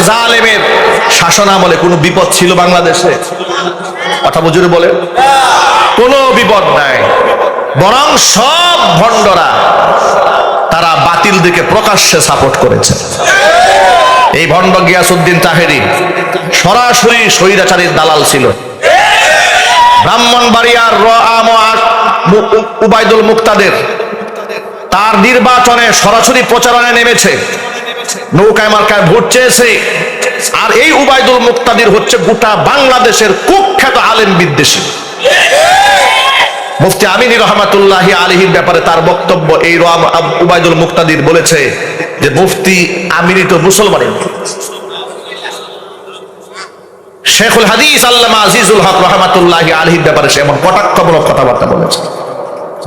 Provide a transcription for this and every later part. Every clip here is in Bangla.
জালেমের শাসন আমলে কোনো বিপদ ছিল বাংলাদেশে? কথা বুঝুরে বলে, কোনো বিপদ নাই। বরং সব ভণ্ডরা তারা বাতিল দিকে প্রকাশ্যে সাপোর্ট করেছে। এই ভণ্ড গিয়াসউদ্দিন তাহেরি সরাসরি স্বৈরাচারীর দালাল ছিল। ব্রাহ্মণবাড়িয়ার উবাইদুল মুক্তাদের তার নির্বাচনে সরাসরি প্রচারণায় নেমেছে, নৌকায় মার্কায় ভোট চেয়েছে। আর এই উবাইদুল মুক্তাদির হচ্ছে গোটা বাংলাদেশের কুখ্যাত আলেম বিদ্বেষী। মুফতি আমিনী রহমাতুল্লাহি আলাইহির ব্যাপারে তার বক্তব্য, এই উবাইদুল মুক্তাদির বলেছে যে মুফতি আমিনী তো মুসলমানের। শেখুল হাদিস আল্লামা আজিজুল হক রহমাতুল্লাহি আলাইহির ব্যাপারে সে এমন কটাক্ষমূলক কথাবার্তা বলেছে।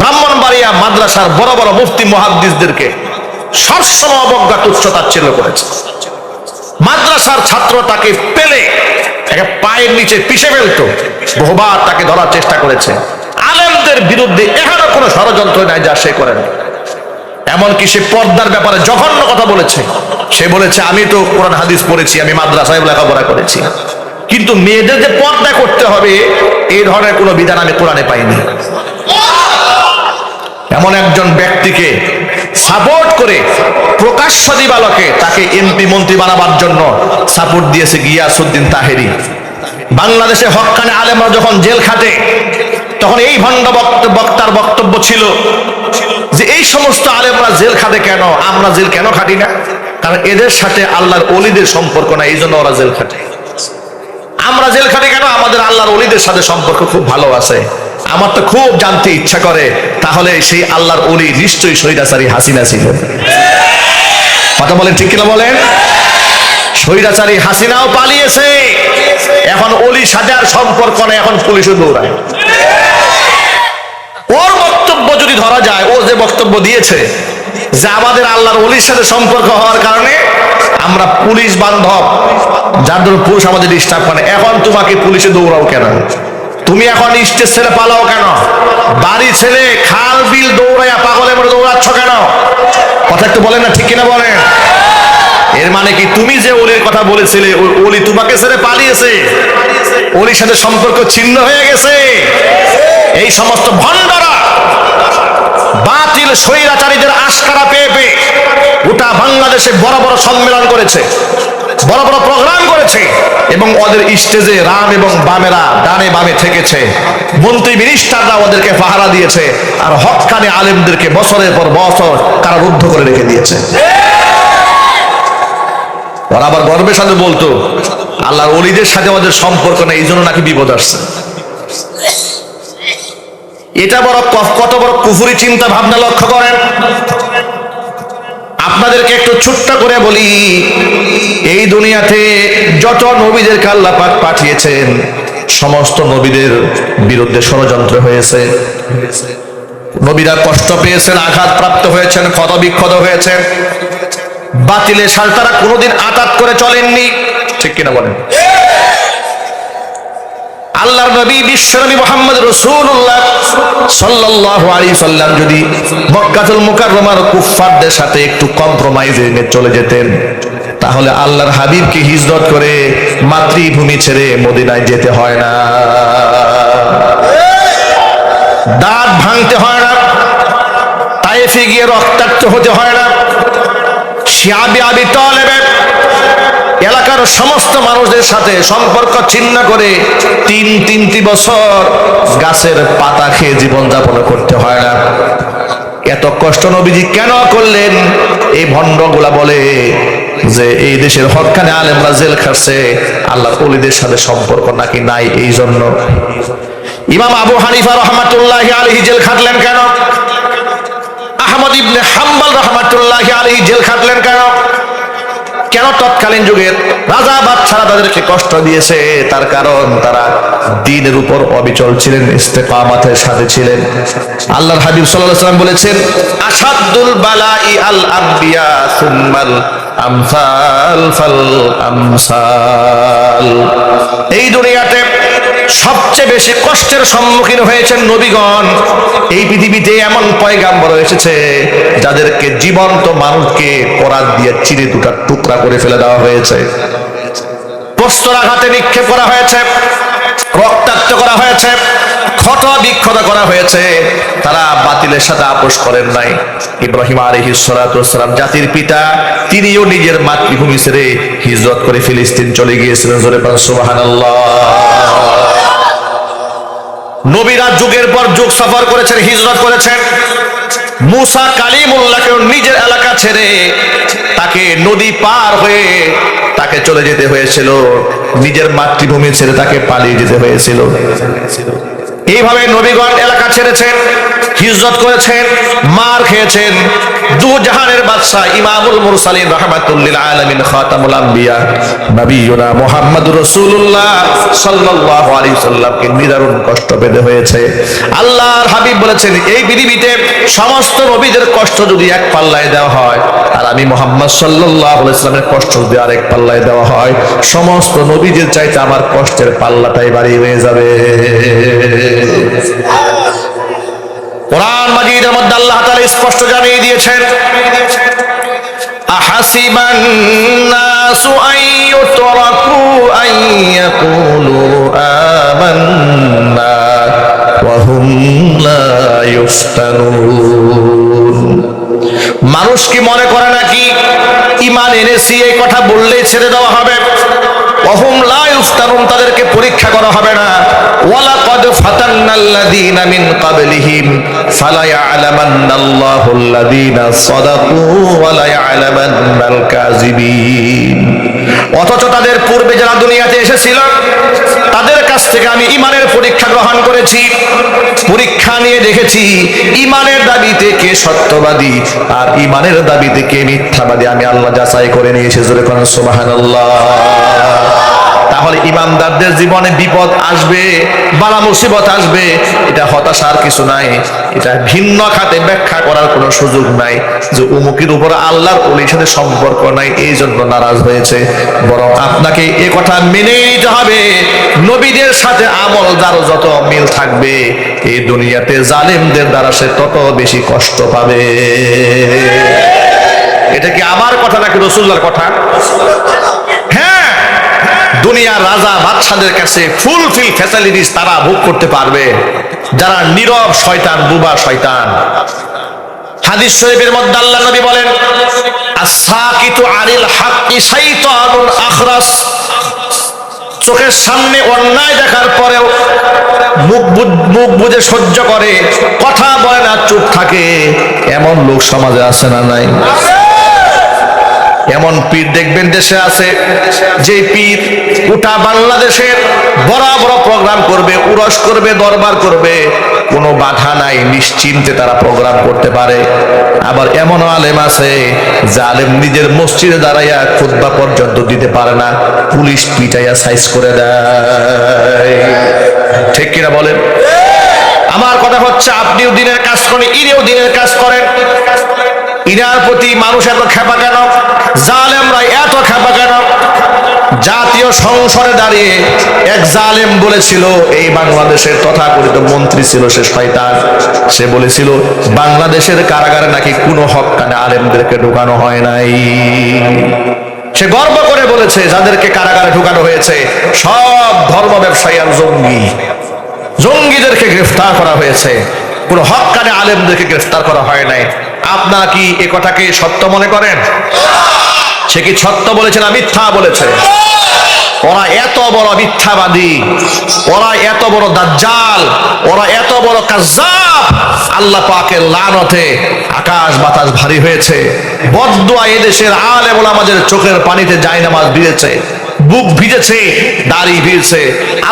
ব্রাহ্মণবাড়িয়া মাদ্রাসার বড় বড় মুফতি মুহাদ্দিসদেরকে সবসময় অবজ্ঞা তুচ্ছতাচ্ছিল্য করেছে। মাদ্রাসার ছাত্র তাকে পেলে পায়ের নিচে পিষে ফেলতো, বহুবার তাকে ধরার চেষ্টা করেছে। আলেমদের বিরুদ্ধে এখানে কোনো ষড়যন্ত্র নাই যা সে করেন। এমনকি সে পর্দার ব্যাপারে জঘন্য কথা বলেছে। সে বলেছে আমি তো কোরআন হাদিস পড়েছি, আমি মাদ্রাসায় লেখাপড়া করেছি, কিন্তু মেয়েদের যে পর্দা করতে হবে এই ধরনের কোনো বিধান আমি কোরআনে পাইনি। এমন একজন ব্যক্তিকে সাপোর্ট করে প্রকাশ্য দিবালকে তাকে এমপি মন্ত্রী বানাবার জন্য সাপোর্ট দিয়েছে গিয়াসউদ্দিন তাহেরি। বাংলাদেশে হক্কানে আলেমরা যখন জেল খাটে তখন এই ভণ্ড বক্তার বক্তব্য ছিল যে এই সমস্ত আলেমরা জেল খাটে কেন, আমরা জেল কেন খাটি না? কারণ এদের সাথে আল্লাহর ওলিদের সম্পর্ক না, এই জন্য ওরা জেল খাটে। আমরা জেল খাটি কেন? আমাদের আল্লাহর ওলিদের সাথে সম্পর্ক খুব ভালো আছে। আমার তো খুব জানতে ইচ্ছা করে তাহলে সেই আল্লাহর ওলি নিশ্চয়ই স্বৈরাচারী হাসিনা ছিল। কথা বলেন ঠিক কিনা বলেন? স্বৈরাচারী হাসিনাও পালিয়েছে, এখন ওলির সাথে আর সম্পর্ক নেই, এখন পুলিশও দৌড়ায়। ওর বক্তব্য যদি ধরা যায়, ও যে বক্তব্য দিয়েছে যে আমাদের আল্লাহর ওলির সাথে সম্পর্ক হওয়ার কারণে আমরা পুলিশ বান্ধব, যার জন্য পুলিশ আমাদের ডিস্টার্ব করে, এখন তোমাকে পুলিশে দৌড়াও কেন? তুমি এখন স্টেজ ছেড়ে পালাও কেন? বাড়ি ছেড়ে খাল বিল দৌড়াইয়া পাগলের মতো দৌড়াচ্ছ কেন? কথা একটু বলেন না, ঠিক কিনা বলেন? এর মানে কি তুমি যে ওলির কথা বলেছিলে ওলি তোমাকে ছেড়ে পালিয়েছে, ওলির সাথে সম্পর্ক ছিন্ন হয়ে গেছে? এই সমস্ত ভণ্ডরা বাতিল স্বৈরাচারীদের আশকারা পেয়ে পেয়ে গোটা বাংলাদেশে বড় বড় সম্মেলন করেছে, বড় বড় প্রোগ্রাম করেছে, এবং ওদের স্টেজে রাম এবং বামেরা ডানে বামে থেকেছে। মন্ত্রী মিনিস্টাররা ওদেরকে পাহারা দিয়েছে, আর হক্কানি আলেমদেরকে বছরের পর বছর কারারুদ্ধ করে রেখে দিয়েছে। ওরা আবার গর্বের সাথে বলতো আল্লাহর ওলিদের সাথে ওদের সম্পর্ক নেই, এই জন্য নাকি বিপদ আসছে। এটা বড় কত বড় কুফরি চিন্তা ভাবনা, লক্ষ্য করেন। আপনাদেরকে একটু ছোট্ট করে বলি, এই দুনিয়াতে যত নবীদেরকে আল্লাহ পাক পাঠিয়েছেন সমস্ত নবীদের বিরুদ্ধে ষড়যন্ত্র হয়েছে। নবীরা কষ্ট পেয়েছেন, আঘাত প্রাপ্ত হয়েছেন, ক্ষত বিক্ষত হয়েছেন। বাতিলের সাথে তারা কোনোদিন আঘাত করে চলেননি, ঠিক কিনা বলেন? আল্লাহর নবী বিশ্বনবী মুহাম্মদ রাসূলুল্লাহ সাল্লাল্লাহু আলাইহি সাল্লাম যদি মক্কাতুল মুকাররমার কুফফারদের সাথে একটু কম্প্রোমাইজে চলে যেতেন, তাহলে আল্লাহর হাবিবকে হিজরত করে মাতৃভূমি ছেড়ে মদিনায় যেতে হয় না, দাঁত ভাঙতে হয় না, তায়েফে গিয়ে রক্তাক্ত হতে হয় না। শিয়াবি আবি তালেবের এলাকার সমস্ত মানুষদের সাথে সম্পর্ক ছিন্ন করে তিনটি বছর গাছের পাতা খেয়ে জীবনযাপন করতে হয় না। এত কষ্ট নবীজি কেন করলেন? এই ভণ্ডগুলা বলে যে এই দেশের হক্কানি আলেমরা জেল খাটছে, আল্লাহর ওলিদের সাথে সম্পর্ক নাকি নাই, এই জন্য। ইমাম আবু হানিফা রহমাতুল্লাহি আলাইহি জেল খাটলেন কেন? আহমদ ইবনে হাম্বল রহমাতুল্লাহি আলাইহি জেল খাটলেন কেন? কেন তৎকালীন যুগের রাজা বাদশারা তাদেরকে কষ্ট দিয়েছে? তার কারণ তারা দ্বীনের উপর অবিচল ছিলেন, ইস্তেকামাতের সাথে ছিলেন। আল্লাহর হাবিব সাল্লাল্লাহু আলাইহি ওয়াসাল্লাম বলেছেন, আশাদ্দুল বালাই আল আম্বিয়া সুম্মাল আমসাল ফাল আমসাল। এই দুনিয়াতে সবচেয়ে বেশি কষ্টের সম্মুখীন হয়েছেন নবীগণ। এই পৃথিবীতে এমন পয়গাম্বর এসেছে যাদেরকে জীবন্ত মানুষকে করাত দিয়ে চিরে দুটা টুকরা করে ফেলে দেওয়া হয়েছে। প্রস্তরাঘাতে নিক্ষেপ করা হয়েছে, রক্তাক্ত করা হয়েছে, ক্ষত বিক্ষত করা হয়েছে, তারা বাতিলের সাথে আপোষ করেন নাই। ইব্রাহিম আলাইহিস সালাতু ওয়াস সালাম জাতির পিতা, তিনিও নিজের মাতৃভূমি ছেড়ে হিজরত করে ফিলিস্তিন চলে গিয়েছিলেন। জোরে বলেন সুবহানাল্লাহ। নবীরা যুগের পর যুগ সফর করেছেন, হিজরত করেছেন। মুসা কালিমুল্লাহকে নিজের এলাকা ছেড়ে তাকে নদী পার হয়ে তাকে চলে যেতে হয়েছিল, নিজের মাতৃভূমি ছেড়ে তাকে পালিয়ে যেতে হয়েছিল। এইভাবে নবীগণ এলাকা ছেড়েছেন, হিজরত করেছেন, মার খেয়েছেন। দু জাহানের বাদশা ইমামুল মুরসালিন রাহমাতুল লিল আলামিন খাতামুল আম্বিয়া নবিয়ুনা মুহাম্মদুর রাসূলুল্লাহ সাল্লাল্লাহু আলাইহি সাল্লামকে নিদারুণ কষ্ট পেতে হয়েছে। আল্লাহর হাবিব বলেছেন, এই পৃথিবীতে সমস্ত নবীদের কষ্ট যদি এক পাল্লায় দেওয়া হয়, আর আমি মুহাম্মদ সাল্লাল্লাহু আলাইহি সাল্লামের কষ্ট যদি আরেক পাল্লায় দেওয়া হয়, সমস্ত নবীদের চাইতে আমার কষ্টের পাল্লাটাই ভারী হয়ে যাবে। কোরআন মাজিদের মধ্যে আল্লাহ তাআলা স্পষ্ট জানিয়ে দিয়েছেন, আহাসিবান নাসু আইয়ুতরাকু আইয়াকুলু আমান্না ওয়া হুম লা ইফতানুন। মানুষ কি মনে করে নাকি ঈমান এনেছি এই কথা বললেই ছেড়ে দেওয়া হবে? ওয়াহুম লা ইফতানুন, তাদেরকে পরীক্ষা করা হবে না। ওয়ালাকাদ ফাতান্নাল্লাযীনা মিন ক্বাবলিহিম ফালা ইয়ালামান্নাল্লাহুল্লাযীনা সাদাকু ওয়া লা ইয়ালামান্নাল কাযিবিন। অথচ তাদের পূর্বে যারা দুনিয়াতে এসেছিল তাদের কাছ থেকে আমি ঈমানের পরীক্ষা গ্রহণ করেছি, পরীক্ষা নিয়ে দেখেছি ঈমানের দাবিতে কে সত্যবাদী আর ঈমানের দাবিতে কে মিথ্যাবাদী, আমি আল্লাহ যাচাই করে নিয়েছি। জোরে বলেন সুবহানাল্লাহ। তাহলে ইমানদারদের জীবনে বিপদ আসবে, বালা মুসিবত আসবে, এটা হতাশার কিছু নাই, এটা ভিন্ন খাতে ব্যাখ্যা করার কোনো সুযোগ নাই যে উমুকের উপর আল্লাহর ওলির সাথে সম্পর্ক নাই এই জন্য নারাজ হয়েছে। বরং আপনাকে এ কথা মেনে নিতে হবে, নবীদের সাথে আমল যার যত মিল থাকবে এই দুনিয়াতে জালেমদের দ্বারা সে তত বেশি কষ্ট পাবে। এটা কি আমার কথা নাকি রাসূলুল্লাহর কথা? হ্যাঁ, দুনিয়ার রাজা বাদশাদের কাছে ফুলফিল ফ্যাসিলিটিস তারা ভোগ করতে পারবে যারা নীরব শয়তান, বুবা শয়তান। হাদিস শরীফের মধ্যে আল্লাহ নবী বলেন, আস-সাকিতু আনিল হাক্কি শাইতানুন আখরাস। চোখের সামনে অন্যায় দেখার পরেও মুখ বুজে সহ্য করে, কথা বলে না, চুপ থাকে, এমন লোক সমাজে আছে না নাই? এমন পীর দেখবেন দেশে আছে, যে পীর গোটা বাংলাদেশের বড় বড় প্রোগ্রাম করবে, উরস করবে, দরবার করবে, কোনো বাধা নাই, নিশ্চিন্তে তারা প্রোগ্রাম করতে পারে। আবার এমন আলেম আছে যে আলেম নিজের মসজিদে দাঁড়াইয়া খুতবা পর্যন্ত দিতে পারে না, পুলিশ পিটাইয়া সাইজ করে দেয়। ঠিক কিনা বলেন? আমার কথা হচ্ছে, আপনিও দিনের কাজ করেন, ইনিও দিনের কাজ করেন, ইনার প্রতি মানুষ এত খেপা কেন? জালেমরা এত খেপা কেন? জাতীয় সংসদে দাঁড়িয়ে এক জালেম বলেছিল, এই বাংলাদেশের তথাকথিত মন্ত্রী ছিল সে শয়তান, সে বলেছিল বাংলাদেশের কারাগারে নাকি কোনো হক্কানে আলেমদেরকে ঢুকানো হয় নাই। সে গর্ব করে বলেছে যাদেরকে কারাগারে ঢুকানো হয়েছে সব ধর্ম ব্যবসায়ী আর জঙ্গি, জঙ্গিদেরকে গ্রেফতার করা হয়েছে, কোনো হক্কানে আলেমদেরকে গ্রেফতার করা হয় নাই। আপনারা কি এ কথাকে সত্য মনে করেন? সে কি সত্য বলেছে না মিথ্যা বলেছে? ওরা এত বড় মিথ্যাবাদী, ওরা এত বড় দাজ্জাল, ওরা এত বড় কাজ্জাব। আল্লাহ পাকের লানতে আকাশ বাতাস ভারী হয়েছে, বদদুয়া এদেশের আলেম ওলামাদের চোখের পানিতে জায়নামাজ ভিজেছে, বুক ভিজেছে, দাড়ি ভিজেছে।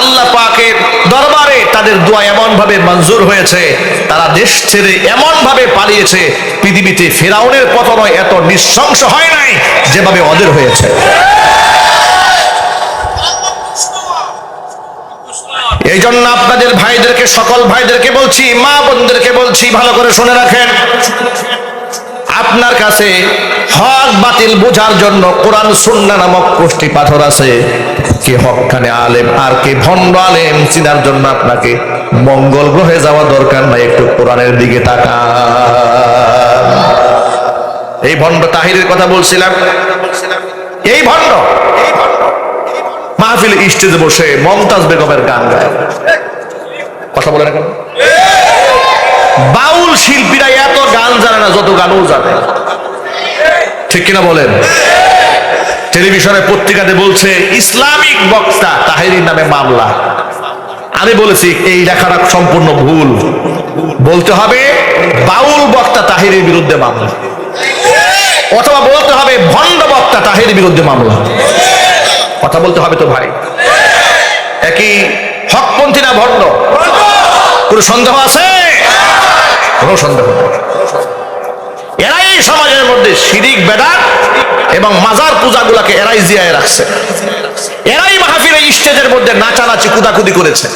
আল্লাহ পাকের দরবারে তাদের দোয়া এমন ভাবে মঞ্জুর হয়েছে, তারা দেশ ছেড়ে এমন ভাবে পালিয়েছে, পৃথিবীতে ফেরাউনের পতন এত নৃশংস হয় নাই যেভাবে ওদের হয়েছে। এই জন্য আপনাদের ভাইদেরকে, সকল ভাইদেরকে বলছি, মা বোনদেরকে বলছি, ভালো করে শুনে রাখেন। আপনার কাছে হক বাতিল বোঝার জন্য কোরআন সুন্নাহ নামক কোষ্ঠী পাথর আছে। কে হক্কানে আলেম আর কে ভণ্ড আলেম চিনার জন্য আপনাকে মঙ্গল গ্রহে যাওয়া দরকার নাই, একটু কোরআনের দিকে তাকান। এই ভণ্ড তাহিরের কথা বলছিলাম, এই ভণ্ড মাহফিল স্টেজে বসে মমতাজ বেগমের গান গায়। কথা বলে না কেন? বাউল শিল্পীরা এত গান জানে না যত গানও জানে, ঠিক কিনা বলেন? টেলিভিশনে পত্রিকাতে বলছে ইসলামিক বক্তা তাহেরির নামে মামলা। আমি বলেছি এই লেখাটা সম্পূর্ণ ভুল, বলতে হবে বাউল বক্তা তাহেরির বিরুদ্ধে মামলা, অথবা বলতে হবে ভণ্ড বক্তা তাহেরির বিরুদ্ধে মামলা। কথা বলতে হবে তো ভাই, একই হকপন্থী না ভণ্ড? কোনো সন্দেহ আছে? কোনো সন্দেহ নেই। এরাই সমাজের মধ্যে শিরিক বেদাত এবং মাজার পূজাগুলোকে এরাই জিয়ায় রাখছে। এরাই মাহফিলের স্টেজের মধ্যে নাচানাচি কুদাকুদি করেছে,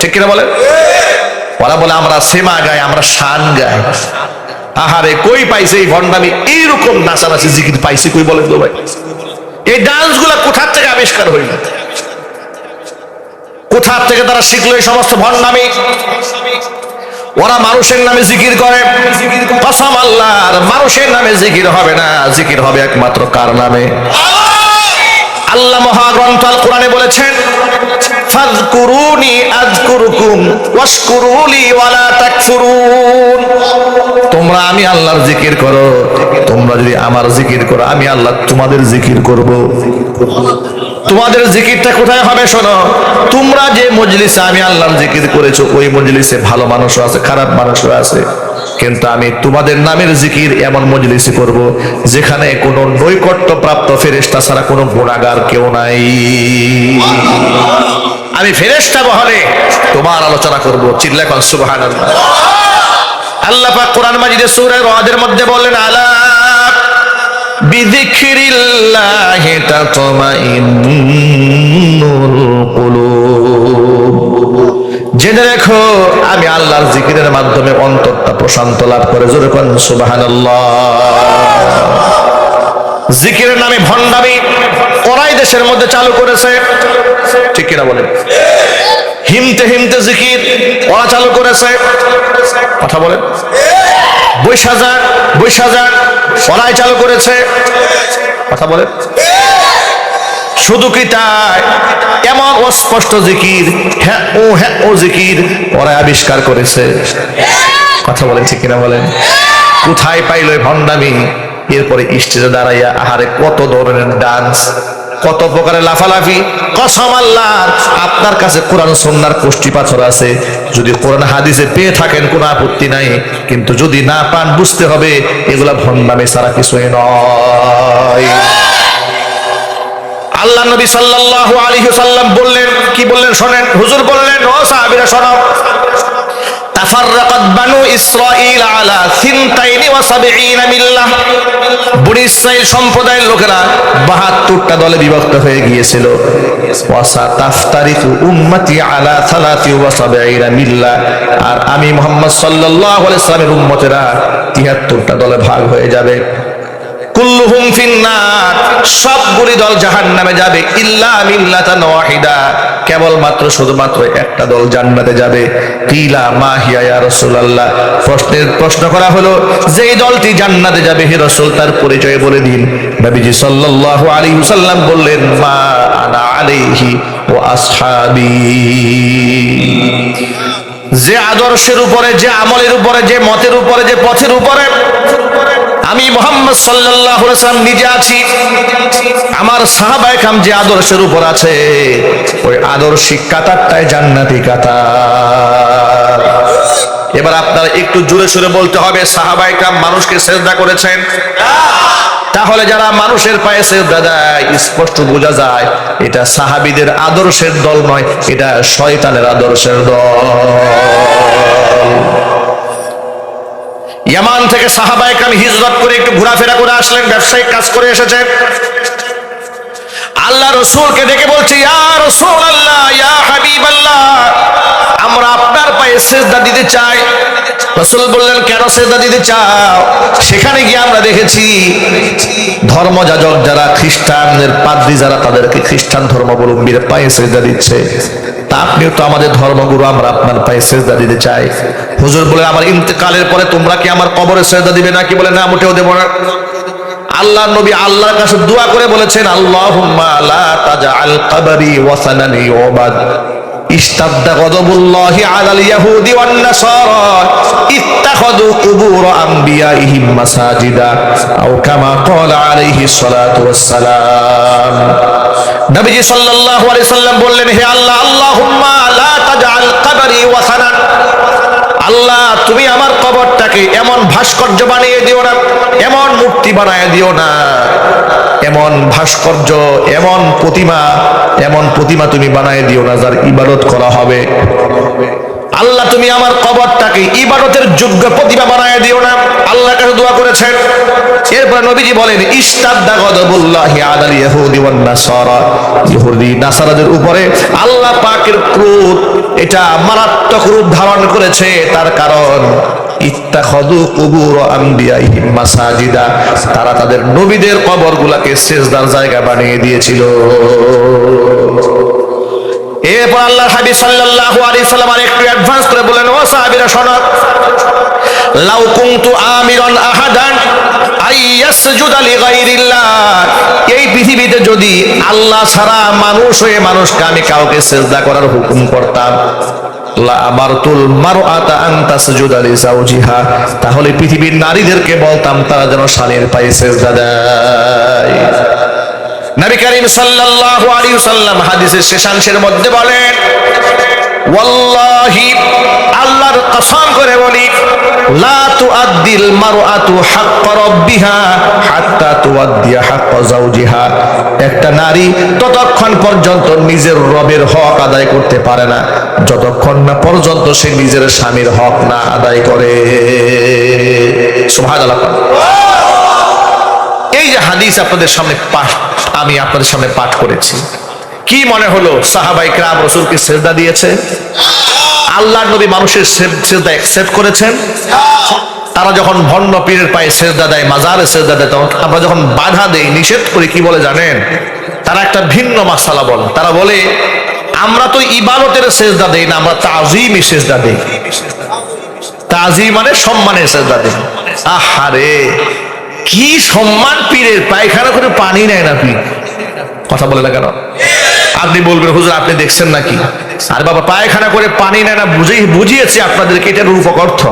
ঠিক কিনা বলেন? ওরা বলে আমরা সেমা গাই, আমরা শান গাই। আহারে কই পাইছে এই ভণ্ডামি? এইরকম নাচানাচি জিকির পাইছে কই বলেন তো ভাই? এই ডান্স গুলা কোথার থেকে আবিষ্কার হইল? কোথার থেকে তারা শিখলো এই সমস্ত ভণ্ডামি? ওরা মানুষের নামে জিকির করে। কসম আল্লাহর, মানুষের নামে জিকির হবে না, জিকির হবে একমাত্র কার নামে? আল্লাহ মহাগ্রন্থ আল কোরআনে বলেছেন, ফাযকুরুনি আযকুরুকুম ওয়াশকুরুলি ওয়ালা তাকফুরুন। তোমরা আমি আল্লাহর জিকির করো, তোমরা যদি আমার জিকির করো আমি আল্লাহ তোমাদের জিকির করব। তোমাদের জিকিরটা কোথায় হবে শোনো, তোমরা যে মজলিসে আমি আল্লাহর জিকির করেছো ওই মজলিসে ভালো মানুষও আছে, খারাপ মানুষও আছে, কিন্তু আমি তোমাদের নামের জিকির এমন মজলিসে করব যেখানে কোনো নৈকট্য প্রাপ্ত ফেরেশতা ছাড়া কোনো গুনাহগার কেউ নাই। আমি ফেরেশতা বহলে তোমার আলোচনা করব। চিল্লা কর সুবহানাল্লাহ। আল্লাহ পাক কোরআন মাজিদে সূরা রাদের মধ্যে বলেন, আলা বিযিকরিল্লাহি তাতমাইন্নুল কুলুব। জেনে রেখো আমি আল্লাহর জিকিরের মাধ্যমে অন্তরটা প্রশান্ত লাভ করে। জোরে কোন সুবহানাল্লাহ। জিকিরের নামে ভণ্ডামি ওরাই দেশের মধ্যে চালু করেছে, ঠিক কিনা বলেন? হিমতে হিমতে জিকির ওরা চালু করেছে। কথা বলেন। বৈশাখ ওরাই চালু করেছে। কথা বলেন। শুধু কি তাই, এমন অস্পষ্ট জিকির, হ্যাঁ ও জিকির ওরা আবিষ্কার করেছে। কথা বলেন, ঠিক কিনা বলেন? কোথায় পাইল এই ভণ্ডামি? এরপরে স্টেজে দাঁড়াইয়া আহারে কত ধরনের ডান্স, কত প্রকারের লাফালাফি। কসম আল্লাহর, আপনার কাছে কোরআন সুন্নাহর কোষ্ঠী পাথর আছে, যদি কোরআন হাদিসে পেয়ে থাকেন কোনো আপত্তি নাই, কিন্তু যদি না পান বুঝতে হবে এগুলা ভণ্ডামি ছাড়া কিছুই নয়। আল্লাহ নবী সাল্লাল্লাহু আলাইহি ওয়াসাল্লাম বললেন, কি বললেন শোনেন। হুজুর বললেন, ও সাহাবীরা শোনো, তাফাররাকাত বানু ইসরাঈল আলা 72 মিল্লাহ। বনি ইসরাঈল সম্প্রদায়ের লোকেরা 72টা দলে বিভক্ত হয়ে গিয়েছিল। ওয়াসাতাফতারিকু উম্মতি আলা 73 মিল্লাহ। আর আমি মুহাম্মদ সাল্লাল্লাহু আলাইহি ওয়াসাল্লামের উম্মতেরা 73টা দলে ভাগ হয়ে যাবে। কুল্লুহুম ফিন্নার, সবগুলি দল জাহান্নামে যাবে, ইল্লা মিল্লাতান ওয়াহিদা, কেবলমাত্র শুধুমাত্র একটা দল জান্নাতে যাবে। কিলা মা হিয়া ইয়া রাসূলুল্লাহ, প্রশ্ন করা হলো যেই দলটি জান্নাতে যাবে হে রাসূল তার পরিচয় বলে দিন। নবীজি সাল্লাল্লাহু আলাইহি ওয়াসাল্লাম বললেন, মা আনা আলাইহি ওয়া আসহাবি। যে আদর্শের উপরে, যে আমলের উপরে, যে মতের উপরে, যে পথের উপরে আমি মুহাম্মদ সাল্লাল্লাহু আলাইহি ওয়াসাল্লাম নিজে আছি, আমার সাহাবায়ে কেরাম যে আদর্শের উপর আছে ওই আদর্শিক কাতারটাই জান্নাতি কাতার। এবার আপনারা একটু জোরে সোরে বলতে হবে, সাহাবায়ে কেরাম মানুষকে সিজদা করেছেন? তাহলে যারা মানুষের পায়ে সিজদা দেয় স্পষ্ট বোঝা যায় এটা সাহাবীদের আদর্শের দল নয়, এটা শয়তানের আদর্শের দল। ইয়ামান থেকে সাহাবায়ে কেরাম হিজরত করে একটু ঘোরাফেরা করে আসলেন, ব্যবসায়িক কাজ করে এসেছেন। আল্লাহ রাসূলকে ডেকে বলছে, ইয়া রাসূলুল্লাহ, ইয়া হাবিবাল্লাহ, আমরা আপনার পায়ে সিজদা দিতে চাই। রাসূল বললেন, কেন সিজদা দিতে চাও? সেখানে গিয়ে আমরা দেখেছি ধর্মযাজক যারা, খ্রিস্টানদের পাদ্রী যারা, তাদেরকে খ্রিস্টান ধর্মাবলম্বীর পায়ে সিজদা দিচ্ছে। তা আপনিও তো আমাদের ধর্মগুরু, আমরা আপনার পায়ে সিজদা দিতে চাই। হুজুর বলে, আমার ইন্তেকালের পরে তোমরা কি আমার কবরে সিজদা দিবে নাকি? বলে, না, মোটেও দেব না। আল্লাহ নবী আল্লাহর কাছে দোয়া করে বলেছেন, আল্লাহুম্মা লা তাজআল কবরি ওয়াসানান ইউবাদ। ইশতাদ্দা গযবুল্লাহি আলাল ইয়াহুদি ওয়ান নাসারা ইত্তাখাযু কুবুর আমবিয়াইহিম মাসাজিদা আও কামা ক্বালা আলাইহিস সালাতু ওয়াস সালাম। নবীজি সাল্লাল্লাহু আলাইহি সাল্লাম বললেন, হে আল্লাহ, আল্লাহুম্মা লা তাজআল কবরি ওয়াসানান, আল্লাহ তুমি আমার কবরটাকে এমন ভাস্কর্য বানিয়ে দিও না, এমন মূর্তি বানিয়ে দিও না, এমন ভাস্কর্য, এমন প্রতিমা তুমি বানিয়ে দিও না যার ইবাদত করা হবে। আল্লাহ তুমি আমার কবরটাকে ইবাদতের যোগ্য প্রতিমা বানিয়ে দিও না। আল্লাহর কাছে দোয়া করেছেন। এরপর নবীজি বলেন, ইশতাদ্দা গযবুল্লাহি আলাল ইয়াহুদি ওয়ান নাসারা, ইহুদি নাসারাদের উপরে আল্লাহ পাকের ক্রোধ এটা মারাত্মক রূপ ধারণ করেছে। তার কারণ ইত্তাখাযু কুবুর আমবিয়াইহিম মাসাজিদা, তারা তাদের নবীদের কবরগুলোকে সিজদার জায়গা বানিয়ে দিয়েছিল। এরপর আল্লাহর হাবিব সাল্লাল্লাহু আলাইহি সাল্লাম আরেকটু অ্যাডভান্স করে বলেন, ও সাহাবীরা শোনো, লাউ কুনতু আমিরান আহাদান আইয়াসজুদা লিগাইরিল্লাহ, এই পৃথিবীতে যদি আল্লাহ ছাড়া মানুষ হয়ে মানুষকে আমি কাউকে সিজদা করার হুকুম করতাম, লা আমারতুল মারআতা আন তাসজুদা লিজাওজিহা, তাহলে পৃথিবীর নারীদেরকে বলতাম তারা যেন স্বামীর পায়ে সিজদা দেয়। নবী করিম সাল্লাল্লাহু আলাইহি ওয়াসাল্লাম হাদিসের শেষাংশের মধ্যে বলেন, ওয়াল্লাহি, আল্লাহর কসম করে বলি, লা তুআদ্দিল মারআতু হাক্কা রাব্বিহা হাত্তা তুআদ্দিয়া হাক্কা যাওজিহা, একটা নারী ততক্ষণ পর্যন্ত নিজের রবের হক আদায় করতে পারে না যতক্ষণ না পর্যন্ত সে নিজের স্বামীর হক না আদায় করে। সুবহানাল্লাহ। এই যে হাদিস আমি আপনাদের সামনে পাঠ করেছি, কি মনে হলো সাহাবায়ে কেরাম রাসূলকে সিজদা দিয়েছে? আল্লাহর নবী মানুষের সিজদা অ্যাকসেপ্ট করেছেন? তারা যখন ভণ্ড পীরের পায়ে সিজদা দেয়, মাজারে সিজদা দেয়, তখন আমরা যখন বাধা দেই, নিষেধ করি, কি বলে জানেন? তারা একটা ভিন্ন মাসালা বলে। তারা বলে, আমরা তো ইবাদতের সিজদা দেই না, আমরা তাজিমি সিজদা দেই। তাজিম মানে সম্মানের সিজদা দেই। আহারে, কি সম্মান পীরের! পায়খানা করে পানি নেয় না পীর, কথা বলে না কেন? আপনি বলবেন, হুজুর আপনি দেখছেন নাকি? আর বাবা, পায়খানা করে পানি নেয় না বুঝিয়েছি আপনাদেরকে, এটার রূপক অর্থ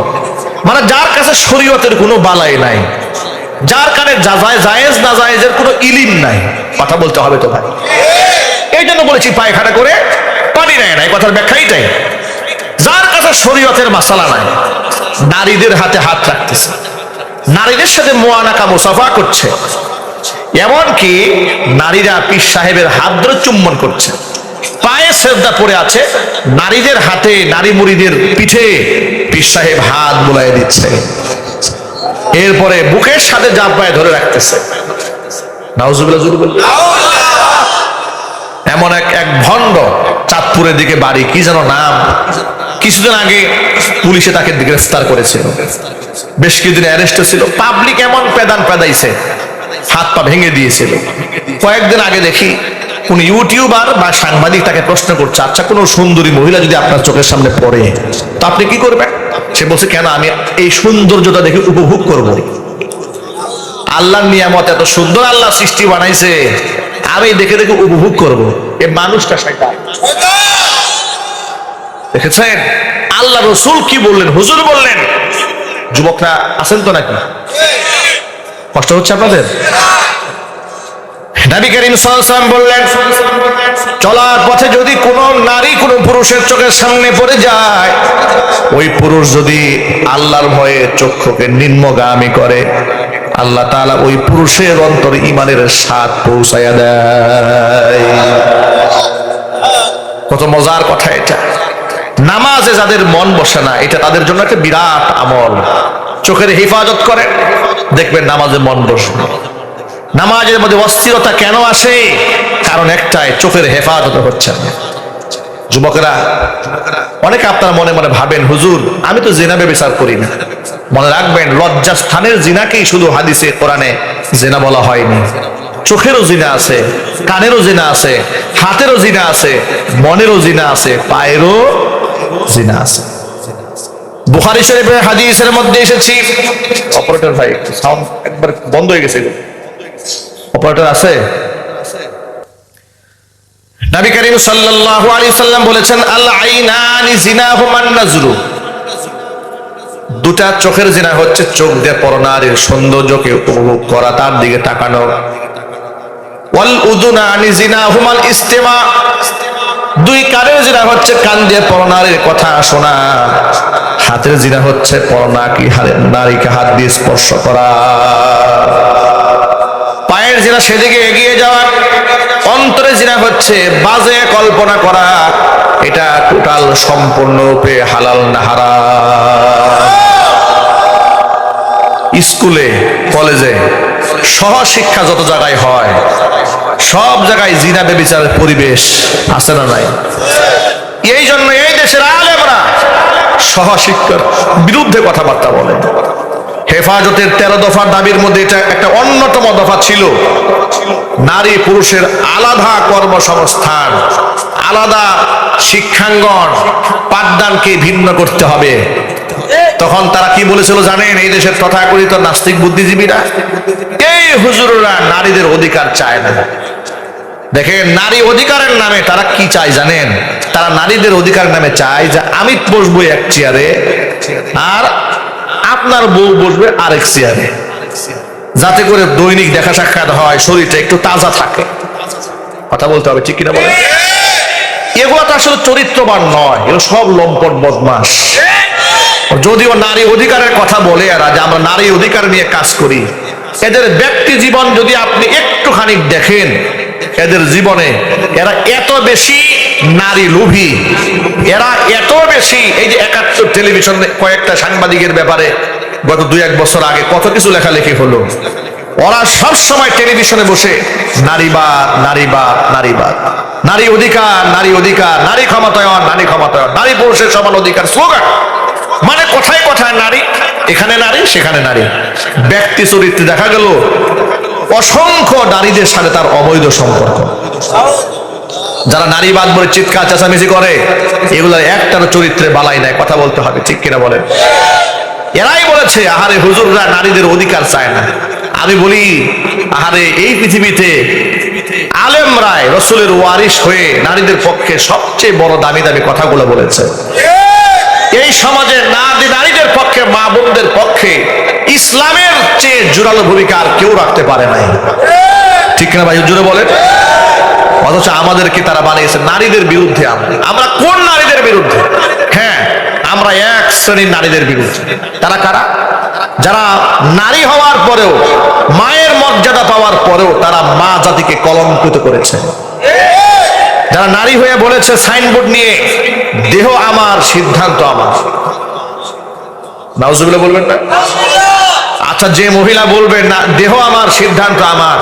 মানে যার কাছে শরীয়তের কোনো বালাই নাই, যার কানে জায়েজ না জায়েজের কোনো ইলিম নাই, কথা বলতে হবে তো ভাই। এই জন্য বলেছি পায়খানা করে পানি নেয় না, এই কথার ব্যাখ্যা এটাই। যার কাছে শরীয়তের মাসালা নাই, নারীদের হাতে হাত রাখতেছে, নারীদের সাথে মুআনাকা মুসাফা করছে, এমনকি নারীরা পীর সাহেবের হাত ধরে চুম্বন করছে, পায়ে সিজদা পড়ে আছে, নারীদের হাতে, নারী মুরিদের পিঠে পীর সাহেব হাত বুলায় দিচ্ছে, এরপরে বুকের সাথে জাপটায় ধরে রাখতেছে। নাউজুবিল্লাহ। এমন এক ভণ্ড, চাঁদপুরের দিকে বাড়ি, কি যেন নাম, কিছুদিন আগে পুলিশে তাকে গ্রেফতার করেছিল, বেশ কিছুদিন অ্যারেস্ট ছিল। পাবলিক এমন পেদাইছে, হাত পা ভেঙে দিয়েছিল। কয়েকদিন আগে দেখি কোন ইউটিউবার বা সাংবাদিক তাকে প্রশ্ন করছে, আচ্ছা কোন সুন্দরী মহিলা যদি আপনার চোখের সামনে পড়ে তো আপনি কি করবেন? সে বলছে, কেন, আমি এই সৌন্দর্যটা দেখে উপভোগ করব। আল্লাহর নিয়ামত এত সুন্দর, আল্লাহ সৃষ্টি বানাইছে, আমি দেখে দেখে উপভোগ করব। এই মানুষটা শয়তান। দেখেছেন আল্লাহ রাসূল কি বললেন, হুজুর বললেন? যুবকরা আছেন তো নাকি? কষ্ট হচ্ছে আপনাদের? নবী করিম সাল্লাল্লাহু আলাইহি ওয়াসাল্লাম বললেন, চলার পথে যদি কোনো নারী কোনো পুরুষের চোখের সামনে পড়ে যায়, ওই পুরুষ যদি আল্লাহর ভয়ে চক্ষুকে নিম্নগামী করে, আল্লাহ তাআলা ওই পুরুষের অন্তরে ঈমানের স্বাদ পৌঁছায়া দেয়। কত মজার কথা এটা! নামাজে যাদের মন বসে না, এটা তাদের জন্য একটা বিরাট আমল। চোখের হেফাজত করেন, দেখবেন নামাজে মন বসবে। নামাজের মধ্যে অস্থিরতা কেন আসে? কারণ একটাই, চোখের হেফাজত হচ্ছে না। যুবকেরা, অনেকে আপনারা মনে মনে ভাবেন, হুজুর আমি তো জিনা ব্যভিচার করি না। মনে রাখবেন, লজ্জাস্থানের জিনাকেই শুধু হাদিসে কোরআনে জিনা বলা হয়নি। চোখেরও জিনা আছে, কানেরও জিনা আছে, হাতেরও জিনা আছে, মনেরও জিনা আছে, পায়েরও জিনা আছে। বুখারী শরীফের হাদিসের মধ্যে এসেছে, অপারেটর ভাই সাউন্ড একবার বন্ধ হয়ে গেছে, অপারেটর আছে? নবী করিম সাল্লাল্লাহু আলাইহি সাল্লাম বলেছেন, আল আইনানি জিনাহুমান নাজরু, দুটা চোখের জিনা হচ্ছে চোখ দিয়ে পর নারীর সৌন্দর্যকে উপভোগ করা, তার দিকে তাকানো। ওয়াল উযুনানি জিনাহুমাল ইস্তিমা, দুই কানের জিনা হচ্ছে কান দিয়ে পর নারীর কথা শোনা। হাতের জিনা হচ্ছে পর নারীকে হাত দিয়ে স্পর্শ করা। পায়ের জিনা সেদিকে এগিয়ে যাওয়া। অন্তরে জিনা হচ্ছে বাজে কল্পনা করা। এটা টোটাল সম্পূর্ণরূপে হালাল না হারাম। স্কুলে কলেজে সহশিক্ষা যত জায়গায় হয়, সব জায়গায় জিনা ব্যভিচারের পরিবেশ আছে না নাই? এই জন্য এই দেশের আলেমরা সহশিক্ষার বিরুদ্ধে কথাবার্তা বলে। হেফাজতের 13 দফার দাবির মধ্যে এটা একটা অন্যতম দফা ছিল, নারী পুরুষের আলাদা কর্মসংস্থান, আলাদা শিক্ষাঙ্গন, পাঠদানকে ভিন্ন করতে হবে। তখন তারা কি বলেছিল জানেন? এই দেশের তথাকথিত নাস্তিক বুদ্ধিজীবীরা, এই হুজুররা নারীদের অধিকার চায় না। দেখেন, নারী অধিকারের নামে তারা কি চায় জানেন? তারা নারীদের অধিকারের নামে চায় যে আমি বসবো এক চেয়ারে আর আপনার বউ বসবে আরেক চেয়ারে, যাতে করে দৈনিক দেখা সাক্ষাৎ হয়, শরীরটা একটু তাজা থাকে। কথা বলতে হবে, ঠিক কিনা বলে? এগুলো তো আসলে চরিত্রবান নয়, এগুলো সব লম্পট বদমাস। যদিও নারী অধিকারের কথা বলে এরা যে আমরা নারী অধিকার নিয়ে কাজ করি, এদের ব্যক্তি জীবন যদি আপনি একটুখানি দেখেন, এদের জীবনে এরা এত বেশি নারী লোভী, এরা এত বেশি, এই যে 71 টেলিভিশনে কয়েকটা সাংবাদিকের ব্যাপারে গত 2-1 বছর আগে কত কিছু লেখালেখি হলো। ওরা সব সময় টেলিভিশনে বসে নারীবাদ, নারীবাদ, নারীবাদ, নারী অধিকার, নারী অধিকার, নারী ক্ষমতায়ন, নারী ক্ষমতায়ন, নারী পুরুষের সমান অধিকার স্লোগান। মানে কথায় কথায় নারী, এখানে নারী সেখানে নারী। ব্যক্তি চরিত্রে দেখা গেল অসংখ্য নারীদের সাথে তার অবৈধ সম্পর্ক। যারা নারীবাদ বলে চিৎকার চেঁচামেচি করে, এগুলো একটারও চরিত্রে বালাই নাই। কথা বলতে হবে, ঠিক কিনা বলেন? এরাই বলেছে আহারে হুজুররা নারীদের অধিকার চায় না। আমি বলি আহারে, এই পৃথিবীতে আলেমরায় রসুলের ওয়ারিস হয়ে নারীদের পক্ষে সবচেয়ে বড় দামি দামি কথাগুলো বলেছে। এই সমাজে নারীদের পক্ষে, মা বোনদের পক্ষে ইসলামের চেয়ে জোরালো ভূমিকা আর কেউ রাখতে পারে নাই। ঠিক কিনা ভাই? জোরে বলেন। অথচ আমাদেরকে তারা বানিয়েছে নারীদের বিরুদ্ধে। আমরা কোন নারীদের বিরুদ্ধে? হ্যাঁ, আমরা এক শ্রেণীর নারীদের বিরুদ্ধে। তারা কারা? যারা নারী হওয়ার পরেও, মায়ের মর্যাদা পাওয়ার পরেও তারা মা জাতিকে কলঙ্কিত করেছে। যারা নারী হয়ে বলেছে সাইনবোর্ড নিয়ে, দেহ আমার সিদ্ধান্ত আমার। নাউজুবিল্লাহ বলবেন না? আচ্ছা, যে মহিলা বলবে না দেহ আমার সিদ্ধান্ত আমার,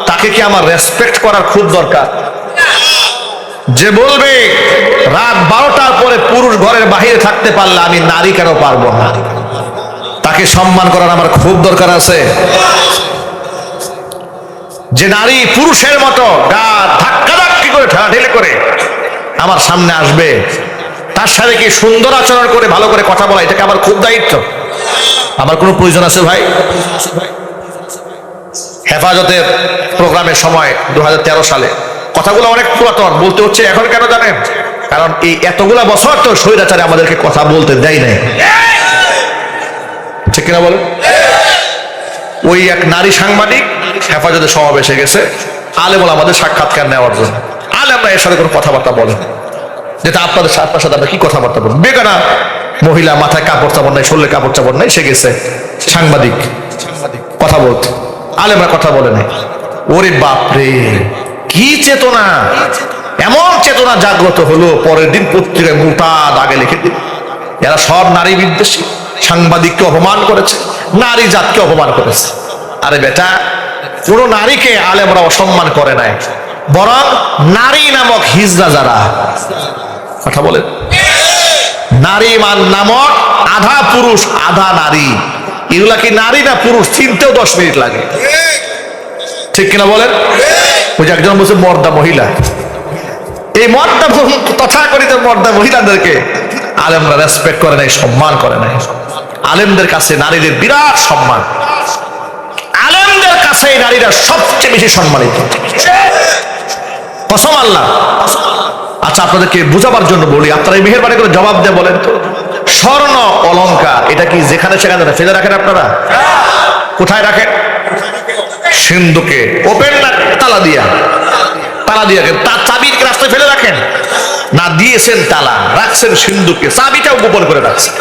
তাকে কি আমার রেসপেক্ট করার খুব দরকার? যে বলবে রাত 12টার পরে পুরুষ ঘরের বাহিরে থাকতে পারলে আমি নারী কেন পারবো না, তাকে সম্মান করার আমার খুব দরকার আছে। যে নারী পুরুষের মতো গা ধাক্কাধাক্কি করে ঠেলাঠেলি করে আমার সামনে আসবে, তার সাথে কি সুন্দর আচরণ করে ভালো করে কথা বলা, এটাকে আমার খুব দায়িত্ব। আমার কোনো প্রয়োজন আছে ভাই? হেফাজতের প্রোগ্রামের সময় 2013 সালে কথাগুলো অনেক পুরাতন বলতে হচ্ছে এখন, কেন জানেন? কারণ এই এতগুলা বছর তো স্বৈরাচারে আমাদেরকে কথা বলতে দেয় নাই। ঠিক কিনা বলেন? ওই এক নারী সাংবাদিক হেফাজতের সমাবেশে গেছে আলেমুল আমাদের সাক্ষাৎকার নেওয়ার জন্য। আলেমরা এর সাথে কোনো কথাবার্তা বলেন, যেটা আপনাদের সাথে আমরা কি কথাবার্তা বলবো? বেকানা মহিলা, মাথায় কাপড় চাপড় নাই, শরীরে কাপড় চাপড় নাই, সে গেছে সাংবাদিক কথা বলতে, আলেমরা কথা বলে নাই। ওরে বাপরে, কি চেতনা! এমন চেতনা জাগ্রত হলো, পরের দিন পত্রিকায় মোটা দাগে লিখে দিল এরা সব নারী বিদ্বেষী, সাংবাদিককে অপমান করেছে, নারী জাতকে অপমান করেছে। আরে বেটা, কোন নারীকে আলেমরা অসম্মান করে নাই, বরং নারী নামক হিজড়া যারা, কথা বলেন, নারী নামক আধা পুরুষ আধা নারী, এগুলা কি নারী না পুরুষ চিনতেও 10 মিনিট লাগে। ঠিক কিনা বলেন? ওই যে একজন বলছে মর্দা মহিলা, এই মর্দা তথাকথিত মর্দা মহিলাদেরকে আলেমরা রেসপেক্ট করে নাই, সম্মান করে নাই। আলেমদের কাছে নারীদের বিরাট সম্মান, আলেমদের কাছে কাছে নারীরা সবচেয়ে বেশি সম্মানিত। কসম আল্লাহ। আচ্ছা, আপনাদেরকে বুঝাবার জন্য বলি, আপনারা এই মেহেরবানি করে জবাব দিয়ে বলেন তো, স্বর্ণ অলংকার এটা কি যেখানে সেখানে ফেলে রাখেন আপনারা? কোথায় রাখেন? সিন্ধুকে। ওপেন না তালা দিয়া? তালা দিয়ে রাখেন। তার চাবি রাস্তায় ফেলে রাখেন না? দিয়েছেন তালা, রাখছেন সিন্ধুকে, চাবিটাও গোপন করে রাখছেন।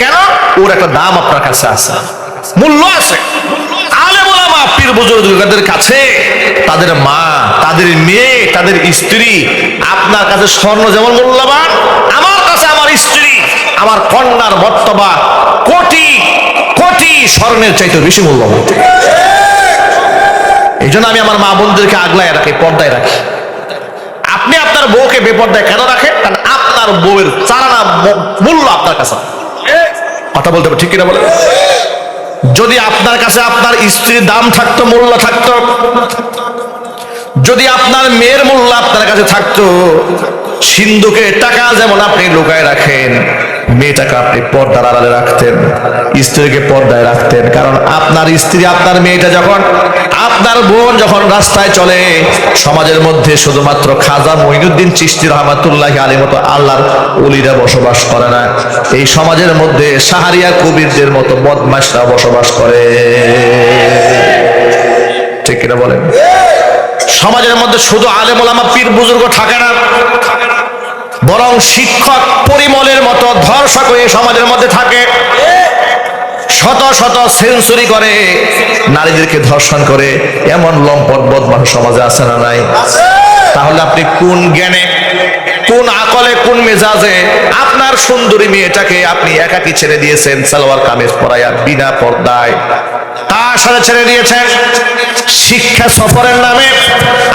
কেন? ওর একটা দাম আপনার কাছে আছে, মূল্য আছে। আলেম ওলামা পীর বুজুর্গদের কাছে তাদের মা, তাদের মেয়ে, তাদের স্ত্রী, আপনার কাছে স্বর্ণ যেমন মূল্যবান, আমার কাছে আমার স্ত্রী, আমার কন্যার মর্তবা কোটি কোটি স্বর্ণের চাইতে বেশি মূল্যবান। এই জন্য আমি আমার মা বোনদেরকে আগলায় রাখি, পর্দায় রাখি। আপনি আপনার বউকে বেপর্দায় কেন রাখেন? কারণ আপনার বউয়ের চালানা মূল্য আপনার কাছে। কথা বলতে হবে, ঠিক কিনা বলে? যদি আপনার কাছে আপনার স্ত্রীর দাম থাকতো, মূল্য থাকতো, যদি আপনার মেয়ের মূল্য আপনার কাছে থাকতো, সিন্ধুকে টাকা যেমন আপনি লুকায় রাখেন, মেয়েটাকে আপনি পর্দার আড়ালে রাখতেন, স্ত্রীকে পর্দায় রাখতেন। কারণ আপনার স্ত্রী, আপনার মেয়েটা যখন, আপনার বোন যখন রাস্তায় চলে, সমাজের মধ্যে শুধুমাত্র খাজা মঈনুদ্দিন চিশতি রহমাতুল্লাহি আলাইহির মতো আল্লাহর ওলিরা বসবাস করে না, এই সমাজের মধ্যে শাহরিয়া কবিরদের মতো বদমাশরা বসবাস করে। ঠিক কিনা বলেন? সমাজের মধ্যে শুধু আলেম ওলামা পীর বুজুর্গ থাকে না, বরং শিক্ষক পরিমলের মতো ধর্ষক হয়ে সমাজের মধ্যে থাকে। শত শত সেঞ্চুরি করে নারীদেরকে ধর্ষণ করে এমন লম্পট বদমাশ সমাজে আছে না নাই? তাহলে আপনি কোন জ্ঞানে, কোন আকলে, কোন মেজাজে আপনার সুন্দরী মেয়েটাকে আপনি একাকী ছেড়ে দিয়েছেন সালোয়ার কামিজ পরাইয়া বিনা পর্দায়? কার সাথে ছেড়ে দিয়েছেন? শিক্ষা সফরের নামে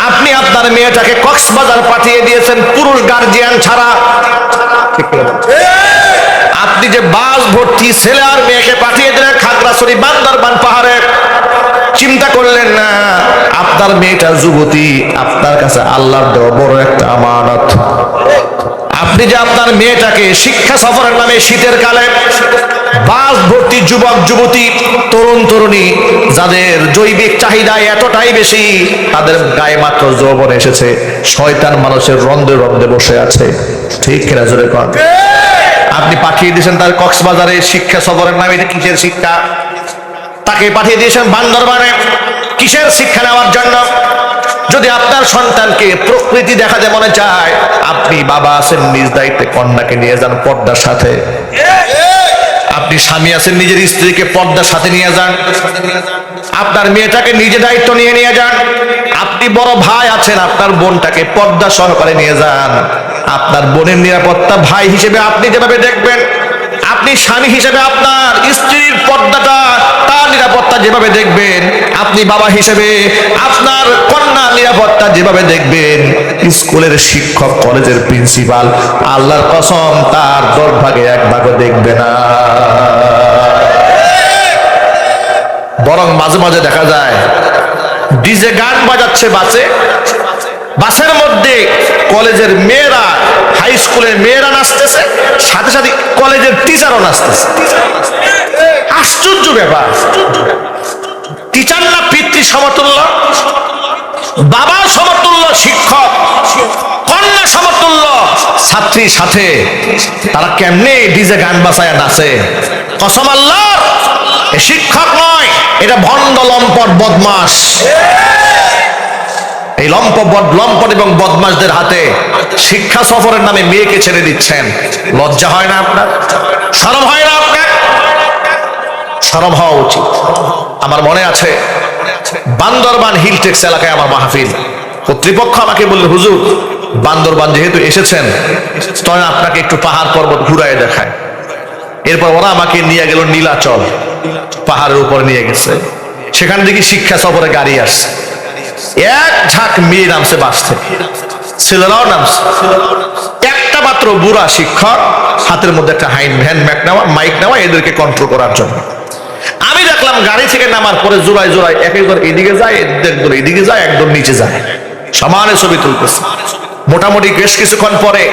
আপনি আপনার মেয়েটাকে কক্সবাজার পাঠিয়ে দিয়েছেন পুরুষ গার্জিয়ান ছাড়া। আপনি যে বাস ভর্তি ছেলে আর মেয়েকে পাঠিয়ে দিলেন খাগড়াছড়ি, বান্দরবান পাহাড়ে, চিন্তা করলেন না আপনার মেয়েটা যুবতী, আপনার কাছে আল্লাহর দেওয়া বড় একটা আমানত। আপনি যে আপনার মেয়েটাকে শিক্ষা সফরের নামে শীতের কালে বাস ভর্তি যুবক যুবতী, তরুণ তরুণী, যাদের জৈবিক চাহিদা এতটাই বেশি, তাদের গায়ে মাত্র যৌবন এসেছে, শয়তান মানুষের রন্ধে রন্ধে বসে আছে। ঠিক কিনা জোরে কন? আপনি পাঠিয়ে দিয়েছেন তার কক্সবাজারে শিক্ষা সফরের নামে। কিসের শিক্ষা? তাকে পাঠিয়ে দিয়েছেন বান্দরবানে কিসের শিক্ষা নেওয়ার জন্য? যদি আপনার সন্তানকে প্রকৃতি দেখাতে মনে চায়, আপনি বাবা আছেন, নিজ দায়িত্বে কন্যাকে নিয়ে যান পর্দার সাথে। আপনি স্বামী আছেন, নিজের স্ত্রীকে পর্দার সাথে নিয়ে যান। আপনার মেয়েটাকে নিজে দায়িত্ব নিয়ে যান। আপনি বড় ভাই আছেন, আপনার বোনটাকে পর্দা সহকারে নিয়ে যান। আপনার বোনের নিরাপত্তা ভাই হিসেবে আপনি যেভাবে দেখবেন, আপনি স্বামী হিসেবে আপনার স্ত্রীর পর্দাটা, তার নিরাপত্তা যেভাবে দেখবেন, আপনি বাবা হিসেবে আপনার কন্যার নিরাপত্তা যেভাবে দেখবেন, স্কুলের শিক্ষক, কলেজের প্রিন্সিপাল আল্লাহর কসম তার 10 ভাগে 1 ভাগও দেখবে না। বরং মাঝে মাঝে দেখা যায় ডিজে গান বাজাচ্ছে বাসে, বাসের মধ্যে কলেজের মেয়েরা, হাই স্কুলের মেয়েরা নাচতেছে, সাথে সাথে কলেজের টিচারও নাচতেছে। আশ্চর্য ব্যাপার। টিচার না পিতৃ সমতুল্য, বাবা সমতুল্য শিক্ষক, কন্যা সমতুল্য ছাত্রীর সাথে, তারা কেমনে ডিজে গান বাজায় নাচে? কসম আল্লাহ, এ শিক্ষক নয়, এটা ভণ্ড লম্পট বদমাস। এই লম্পট এবং বদমাশদের হাতে শিক্ষা সফরের নামে মেয়েকে ছেড়ে দিচ্ছেন। লজ্জা হয় না আপনার? শরম হয় না আপনার? শরম হওয়া উচিত। আমার মনে আছে বান্দরবান হিলটেক্স এলাকায় আমার মাহফিল, কর্তৃপক্ষ আমাকে বলল, হুজুর বান্দরবান যেহেতু এসেছেন, তখন আপনাকে একটু পাহাড় পর্বত ঘুরায় দেখায়। এরপর ওরা আমাকে নিয়ে গেল নীলাচল, পাহাড়ের উপর নিয়ে গেছে। সেখান থেকে শিক্ষা সফরে গাড়ি আসছে, এক ঝাঁক মেয়ে নামছে বাস থেকে, ছেলেরাও নামছে। একটা মাত্র বুড়া শিক্ষক, হাতের মধ্যে একটা মাইক নেওয়া এদেরকে কন্ট্রোল করার জন্য। আমি দেখলাম গাড়ি থেকে নামার পরে জোড়ায় জোড়ায় এক একজন এদিকে যায়, একজন এদিকে যায়, একদম নিচে যায়, সমানে ছবি তুলতেছে। মোটামুটি বেশ কিছুক্ষণ পরে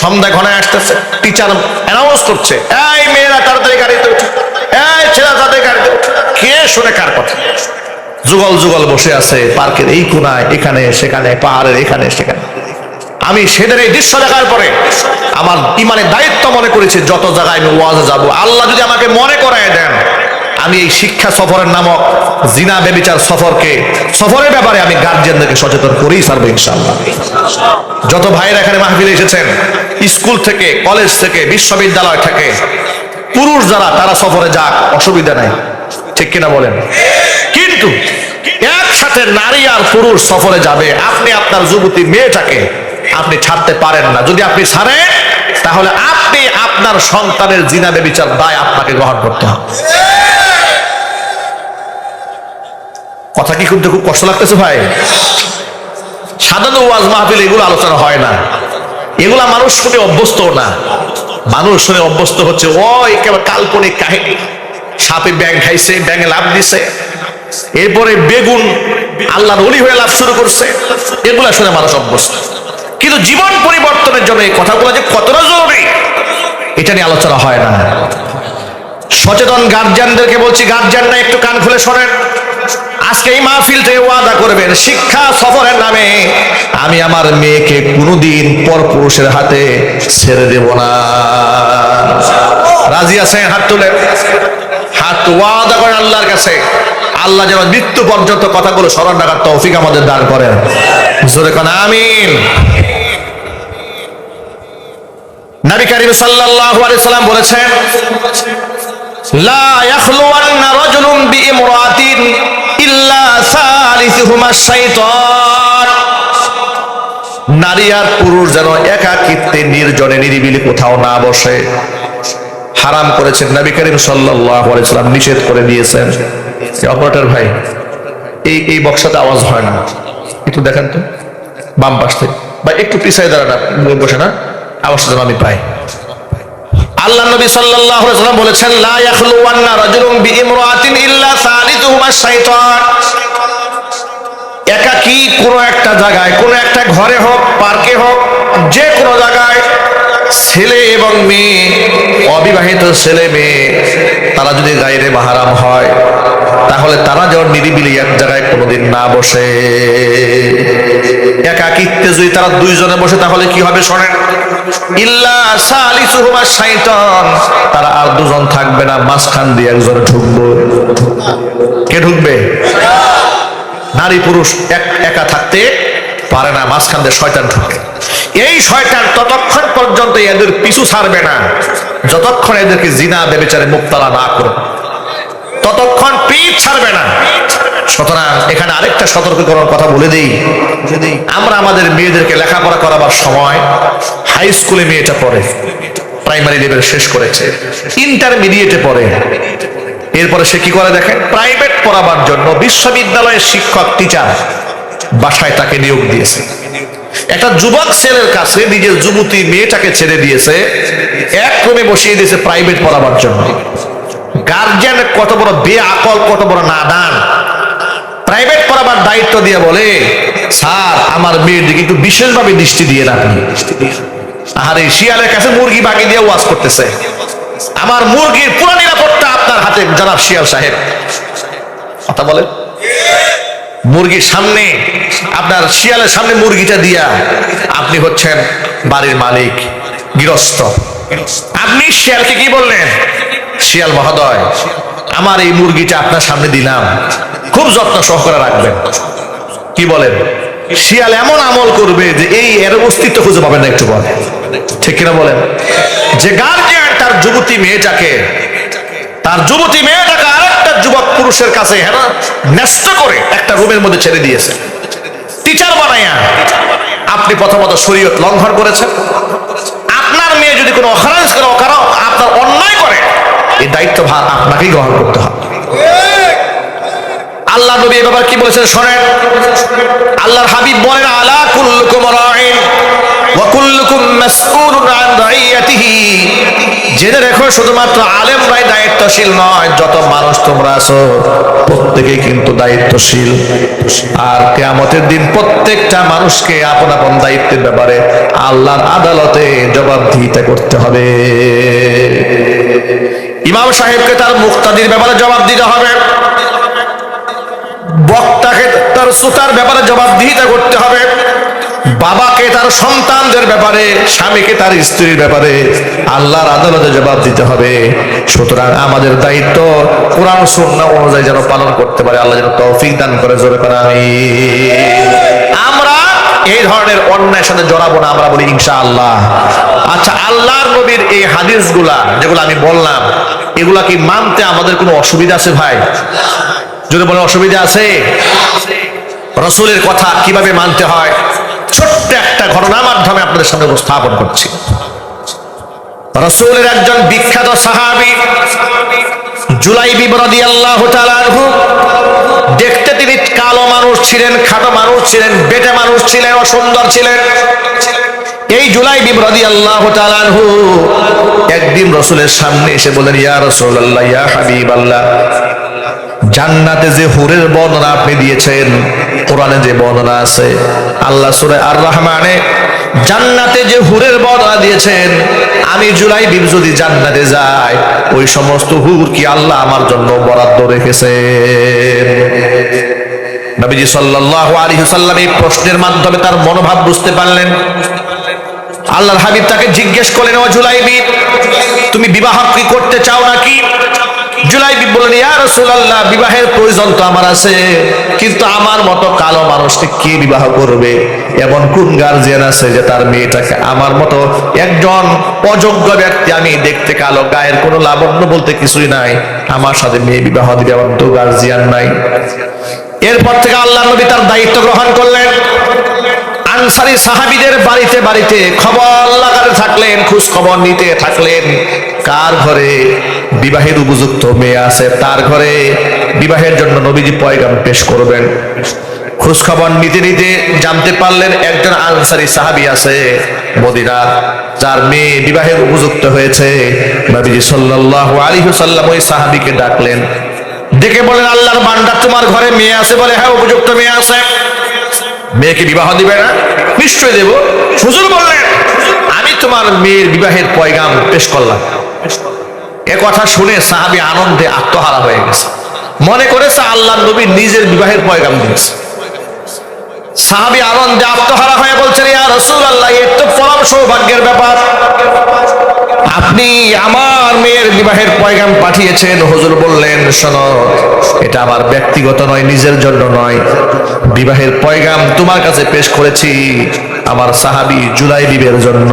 সন্ধ্যা ঘনায় আসতেছে, টিচার অ্যানাউন্স করছে, এই মেয়েরা তাড়াতাড়ি গাড়িতে উঠে, এই ছেলেরা তাড়াতাড়ি গাড়িতে উঠে। কে শুনে কার কথা? যুগল যুগল বসে আছে পার্কের এই কোনায়, এখানে সেখানে, পাহাড়ের এখানে সেখানে। আমি সেদিন এই দৃশ্য দেখার পরে আমার ইমানের দায়িত্ব মনে করেছি, যত জায়গায় আমি ওয়াজে যাব, আল্লাহ যদি আমাকে মনে করায় দেন, আমি এই শিক্ষা সফরের নামক জিনা বেবিচার সফরের ব্যাপারে আমি গার্জিয়ানদেরকে সচেতন করেই ছাড়বো ইনশাআল্লাহ। যত ভাইরা এখানে মাহফিলে এসেছেন, স্কুল থেকে, কলেজ থেকে, বিশ্ববিদ্যালয় থেকে, পুরুষ যারা, তারা সফরে যাক, অসুবিধা নাই, ঠিক কিনা বলেন? কিন্তু একসাথে নারী আর পুরুষ সফরে যাবে, আপনি আপনার যুবতী মেয়েটাকে আপনি ছাড়তে পারেন না। যদি আপনি ছাড়েন, তাহলে আপনি আপনার সন্তানের জিনা বেবিচার দায় আপনাকে গ্রহণ করতে হবে। কথা কি শুনতে খুব কষ্ট লাগতেছে ভাই? সাধারণ ওয়াজ মাহফিল এগুলো আলোচনা হয় না, এগুলা মানুষ শুনে অভ্যস্ত না। মানুষ শুনে অভ্যস্ত হচ্ছে ও একেবারে কাল্পনিক কাহিনী, সাপে ব্যাং খাইছে, ব্যাঙে লাভ দিছে, এরপরে বেগুন আল্লাহর ওলি হয়ে লাভ শুরু করছে, এগুলা শুনে মানুষ অভ্যস্ত। কিন্তু জীবন পরিবর্তনের জন্য এই কথাগুলো যে কতটা জরুরি, এটা নিয়ে আলোচনা হয় না। সচেতন গার্জিয়ানদেরকে বলছি, গার্জিয়ানরা একটু কান খুলে শোনেন। আজকে এই মাহফিল থেকে ওয়াদা করবেন, শিক্ষা সফরের নামে আমি আমার মেয়েকে কোনোদিন পরপুরুষের হাতে ছেড়ে দেব না। রাজি আছেন? হাত তুলে, হাত ওয়াদা করেন আল্লাহর কাছে। আল্লাহ যেন মৃত্যু পর্যন্ত কথাগুলো স্মরণ রাখার তৌফিক আমাদের দান করেন। জোরে কোন আমিন। নবী করিম সাল্লাল্লাহু আলাইহি সাল্লাম বলেছেন, লা ইয়াখলুওয়ান্না রাজুলুন বিইমরাতিন ইল্লা সালিসুহুমা শাইতান। নারী আর পুরুষ যেন একাকিত্বে, নির্জনে, নিরিবিলি কোথাও না বসে। হারাম করেছেন নবী করিম সাল্লাল্লাহু আলাইহি সাল্লাম, নিষেধ করে দিয়েছেন। অপারেটর ভাই, এই বক্সটাতে আওয়াজ হয় না, একটু দেখেন তো বাম পাশ থেকে, বা একটু পিছায় দাঁড়ান, বসে না, আওয়াজটা যেন আমি পাই। আল্লাহ নবী সাল্লাল্লাহু আলাইহি ওয়াসাল্লাম বলেছেন, লা ইয়াখলুওয়ান্না রাজুলুন বিইমরাতিন ইল্লা সালিসুহুমা শাইতান। একাকী কোনো একটা জায়গায়, কোনো একটা ঘরে হোক, পার্কে হোক, যে কোনো জায়গায় ছেলে এবং মেয়ে, অবিবাহিত ছেলে মেয়ে, তারা যদি গায়রে মাহরাম হয়, তাহলে তারা যেন নিরিবিলি এক জায়গায় কোনোদিন না বসে। একাকিত্বে যদি তারা দুইজনে বসে, তাহলে কি হবে শোনেন, ইল্লা সালিসুহুমা শাইতান, তারা আর দুজন থাকবে না, মাঝখান দিয়ে একজন ঢুকবে। কে ঢুকবে? নারী পুরুষ একা থাকতে পারে না, মাঝখান দিয়ে শয়তান ঢুকে। এই শয়তান ততক্ষণ পর্যন্ত এদের পিছু ছাড়বে না, যতক্ষণ এদেরকে জিনা ব্যভিচারে মুক্তালা না করে, ততক্ষণ পিছ ছাড়বে না। সুতরাং এখানে আরেকটা সতর্কীকরণের কথা বলে দিই, আমরা আমাদের মেয়েদেরকে লেখাপড়া করাবার সময়, হাই স্কুলে মেয়েটা পড়ে, প্রাইমারি লেভেল শেষ করেছে, ইন্টারমিডিয়েটে পড়ে, এরপরে সে কি করে দেখেন, প্রাইভেট পড়াবার জন্য বিশ্ববিদ্যালয়ের শিক্ষক, টিচার বাসায় তাকে নিয়োগ দিয়েছে। একটা যুবক ছেলের কাছে নিজের যুবতী মেয়েটাকে ছেড়ে দিয়েছে, এক ক্রমে বসিয়ে দিয়েছে প্রাইভেট পড়াবার জন্য। গার্জিয়ান কত বড় বেআকল, কত বড় নাদান! প্রাইভেট পড়াবার দায়িত্ব দিয়ে বলে, স্যার আমার মেয়ের দিকে একটু বিশেষভাবে দৃষ্টি দিয়ে রাখুন। আরে শিয়ালের কাছে মুরগি বাকি দিয়ে ওয়াজ করতেছে, আমার মুরগির পুরো নিরাপত্তা আপনার হাতে জনাব শিয়াল সাহেব। কথা বলে, মুরগির সামনে, আপনার শিয়ালের সামনে মুরগিটা দিয়া আপনি হচ্ছেন বাড়ির মালিক, গৃহস্থ। আপনি শিয়ালকে কি বললেন, শিয়াল মহোদয় আমার এই মুরগিটা আপনার সামনে দিলাম, খুব যত্ন সহকারে রাখবেন। কি বলেন? শিয়াল এমন আমল করবে যে এর অস্তিত্ব খুঁজে পাবেন না, একটু বলেন, ঠিক কিনা বলেন? যে গার্জিয়ান তার যুবতী মেয়েটাকে আরেকটা যুবক পুরুষের কাছে ন্যস্ত করে একটা রুমের মধ্যে ছেড়ে দিয়েছে, টিচার বানাইয়া, আপনি প্রথমত শরীয়ত লঙ্ঘন করেছেন। আপনার মেয়ে যদি কোনো অখারাজ করে, আপনার অন্যায় করে, এই দায়িত্ব ভার আপনাকেই গ্রহণ করতে হবে। আল্লাহ নবী এ ব্যাপারে কি বলেছেন শোনেন। আল্লাহর হাবিব বলেন, আলা কুল্লুকুম রাঈন ওয়া কুল্লুকুম মাসউলুন আন রাইয়াতিহি। জেনে রেখো, শুধুমাত্র আলেমরাই দায়িত্বশীল নয়, যত মানুষ তোমরা আছো প্রত্যেকেই কিন্তু দায়িত্বশীল। আর কিয়ামতের দিন প্রত্যেকটা মানুষকে আপন আপন দায়িত্বের ব্যাপারে আল্লাহর আদালতে জবাবদিহিতা করতে হবে। ইমাম সাহেবকে তার মুক্তাদির ব্যাপারে জবাব দিতে হবে, বক্তাকে তার শ্রোতার ব্যাপারে জবাবদিহিতা করতে হবে, বাবাকে তার সন্তানদের ব্যাপারে, স্বামীকে তার স্ত্রীর ব্যাপারে আল্লাহর আদালতে জবাব দিতে হবে। সুতরাং আমাদের দায়িত্ব কোরআন সুন্নাহ অনুযায়ী যেন পালন করতে পারে, আল্লাহ যেন তৌফিক দান করে, জোরে করে আমিন। আমরা এই ধরনের অন্যায়ের সাথে জড়াবো না, আমরা বলি ইনশাআল্লাহ। আচ্ছা, আল্লাহর নবীর এই হাদিসগুলা যেগুলো আমি বললাম, এগুলা কি মানতে আমাদের কোনো অসুবিধা আছে ভাই? যদি বলে অসুবিধা আছে, রাসূলের কথা কিভাবে মানতে হয় ছোট্ট একটা ঘটনার মাধ্যমে আপনাদের সামনে উপস্থাপন করছি। রাসূলের একজন বিখ্যাত সাহাবী জুলাইবিব রাদিয়াল্লাহু তাআলা আনহু, দেখতে তিনি কালো মানুষ ছিলেন, খাটো মানুষ ছিলেন, বেটে মানুষ ছিলেন, অসুন্দর ছিলেন। এই জুলাইবিব রাদিয়াল্লাহু তাআলা আনহু একদিন রাসূলের সামনে এসে বলেন, ইয়া রাসূলুল্লাহ, ইয়া হাবিবাল্লাহ, জান্নাতে যে হুরের বর্ণনা আপনি দিয়েছেন, কোরআনে যে বর্ণনা আছে, আল্লাহ সূরা আর রহমানে জান্নাতে যে হুরের বর্ণনা দিয়েছেন, আমি জুলাইবিব যদি জান্নাতে যাই, ওই সমস্ত হুর কি আল্লাহ আমার জন্য বরাদ্দ রেখেছেন? নবীজি সাল্লাল্লাহু আলাইহি ওয়াসাল্লাম এই প্রশ্নের মাধ্যমে তার মনোভাব বুঝতে পারলেন। আল্লাহর হাবিব তাকে জিজ্ঞেস করলেন, ও জুলাইবিব, তুমি বিবাহ কি করতে চাও নাকি? জুলাইবিব বললেন, ইয়া রাসূলুল্লাহ, বিবাহের প্রয়োজন তো আমার আছে, কিন্তু আমার মতো কালো মানুষকে কে বিবাহ করবে? এমন কোন গার্জিয়ান আছে যে তার মেয়েটাকে, আমার মতো একজন অযোগ্য ব্যক্তি, আমি দেখতে কালো, গায়ের কোনো লাবণ্য বলতে কিছুই নাই, আমার সাথে মেয়ে বিবাহ দিবে, এমন তো গার্জিয়ান নাই। এরপর থেকে আল্লাহ নবী তার দায়িত্ব গ্রহণ করলেন। আনসারী সাহাবীদের বাড়িতে বাড়িতে খবর লাগাতে থাকলেন, খোঁজ খবর নিতে থাকলেন, কার ঘরে বিবাহের উপযুক্ত মেয়ে আছে, তার ঘরে বিবাহের জন্য নবীজি পয়গাম পেশ করবেন। খোঁজ খবর নিতে নিতে জানতে পারলেন একজন আনসারী সাহাবী আছে মদিনার, যার মেয়ে বিবাহের উপযুক্ত হয়েছে। নবীজি সাল্লাল্লাহু আলাইহি ওয়াসাল্লাম ওই সাহাবীকে ডাকলেন, ডেকে বলেন, আল্লাহর বান্দা, তোমার ঘরে মেয়ে আছে? বলে, হ্যাঁ, উপযুক্ত মেয়ে আছে। মেয়েকে বিবাহ দিবে না? নিশ্চয় দেব। হুজুর বললেন, আমি তোমার মেয়ের বিবাহের পয়গাম পেশ করলাম। এ কথা শুনে সাহাবী আনন্দে আত্মহারা হয়ে গেছে, মনে করেছে আল্লাহ নবী নিজের বিবাহের পয়গাম দিয়েছে। সাহাবী আনন্দে আত্মহারা হয়ে বলছেন, ইয়া রাসূলুল্লাহ, এর তো পরম সৌভাগ্যের ব্যাপার, আপনি আমার মেয়ের বিবাহের পয়গাম পাঠিয়েছেন। হুজুর বললেন, শোনো, এটা আমার ব্যক্তিগত নয়, নিজের জন্য নয়, বিবাহের পয়গাম তোমার কাছে পেশ করেছি আমার সাহাবী জুলাইবিবের জন্য।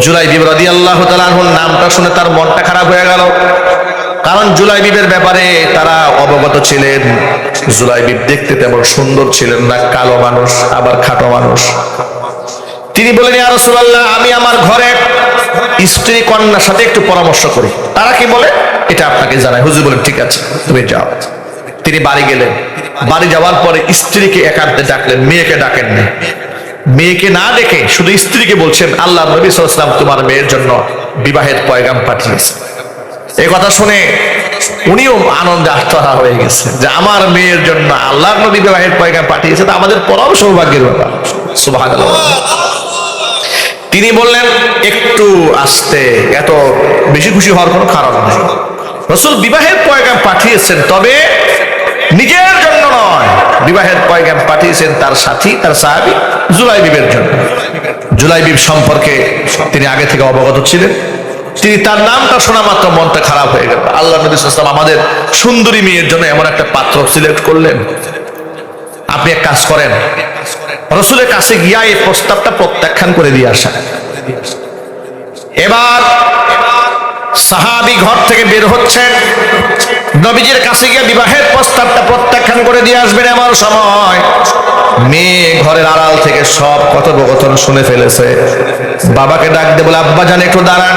জুলাইবিব রাদিয়াল্লাহু তাআলা আনহুর নামটা শুনে তার মনটা খারাপ হয়ে গেল, কারণ জুলাইবিবের ব্যাপারে তারা অবগত ছিলেন। জুলাইবিব দেখতে তেমন সুন্দর ছিলেন না, কালো মানুষ, আবার খাটো মানুষ। তিনি বলেন, ইয়া রাসূলুল্লাহ, আমি আমার ঘরে স্ত্রী কন্যার সাথে একটু পরামর্শ করি, তারা কি বলে এটা আপনাকে জানাই। হুজুর বলেন, ঠিক আছে, তুমি যাও। তিনি বাড়ি গেলেন। বাড়ি যাওয়ার পরে স্ত্রীকে একান্তে ডাকলেন, মেয়েকে ডাকেন না। মেয়েকে না ডেকে শুধু স্ত্রীকে বলছেন, আল্লাহ নবী সাল্লাল্লাহু আলাইহি ওয়াসাল্লাম তোমার মেয়ের জন্য বিবাহের পয়গাম পাঠিয়েছে। এই কথা শুনে উনিও আনন্দে আত্মহারা হয়ে গেছে যে আমার মেয়ের জন্য আল্লাহ নবী বিবাহের পয়গাম পাঠিয়েছে, তা আমাদের পরম সৌভাগ্যের ব্যাপার। সুবহানাল্লাহ। তিনি বললেন, একটু আস্তে, এত বেশি খুশি হওয়ার কোনো কারণ নেই। রাসূল বিবাহের পয়গাম পাঠিয়েছেন, তবে নিজের জন্য নয়, বিবাহের পয়গাম পাঠিয়েছেন তার সাথী, তার সাহাবী জুলাইবিবের জন্য। জুলাইবিব সম্পর্কে তিনি আগে থেকে অবগত ছিলেন। তিনি তার নামটা শোনা মাত্র মনটা খারাপ হয়ে গেল। আল্লাহ নবী সাল্লাল্লাহু আলাইহি ওয়াসাল্লাম আমাদের সুন্দরী মেয়ের জন্য এমন একটা পাত্র সিলেক্ট করলেন, আপনি এক কাজ করেন, রাসূলের কাছে গিয়া এই প্রস্তাবটা প্রত্যাখ্যান করে দিয়ে আসা। এবার সাহাবী ঘর থেকে বের হচ্ছেন, নবীজির কাছে গিয়ে বিবাহের প্রস্তাবটা প্রত্যাখ্যান করে দিয়ে আসবেন। এমন সময় মেয়ে ঘরের আড়াল থেকে সব কথোপকথন শুনে ফেলেছে। বাবাকে ডাক দিয়ে বলে, আব্বা জান, একটু দাঁড়ান,